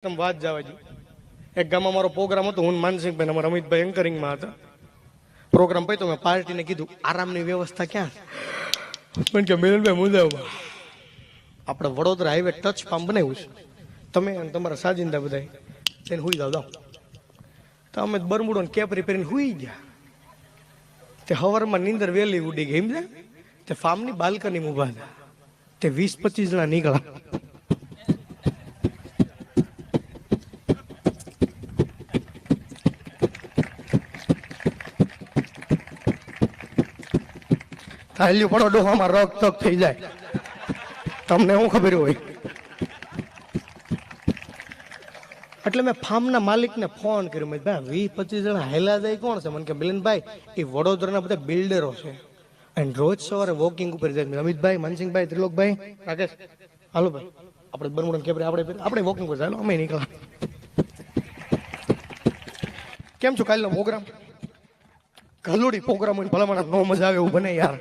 વાત જવા જી એક ગામમાં મારો પ્રોગ્રામ હતો, હું માનસિંહભાઈ અમારા અમિતભાઈ એન્કરિંગમાં હતા. પ્રોગ્રામ પછી તો મેં પાર્ટીને કીધું આરામની વ્યવસ્થા ક્યાં? પણ કે મિલનભાઈ મુદામાં આપણે વડોદરા હાઈવે ટચ પામ બનાવ્યું છે, તમે અને તમારા સાજિંદા બધા તેને હુઈ જાવ. તો અમે બરમુડો ને કેપરી પહેરીને હુઈ ગયા. તે હવારમાં નીંદર વહેલી ઉડી ગઈ સમજ્યા. તે ફાર્મની બાલ્કની ઊભા હતા. તે 20-25 જણા નીકળ્યા. હાલ્યું પડો ડોહામાં રોક તક થઈ જાય. તમને શું ખબર હોય? એટલે મેં ફાર્મના માલિકને ફોન કર્યો. મેં ભાઈ 20-25 જણા હેલા જાય કોણ છે? મને કે મિલનભાઈ એ વડોદરાના બધા બિલ્ડરો છે અને રોજ સવારે વોકિંગ ઉપર જાય. અમિતભાઈ, માનસિંહભાઈ, ત્રિલોકભાઈ, રાકેશ, હાલો ભાઈ આપણે બરમુડન કેપરે આપણે વોકિંગ પર ચાલો. અમે નીકળ્યા. કેમ છો? કાલનો પ્રોગ્રામ ગલોડી પ્રોગ્રામ હોય ભલા મને નો મજા આવે એવું બને યાર.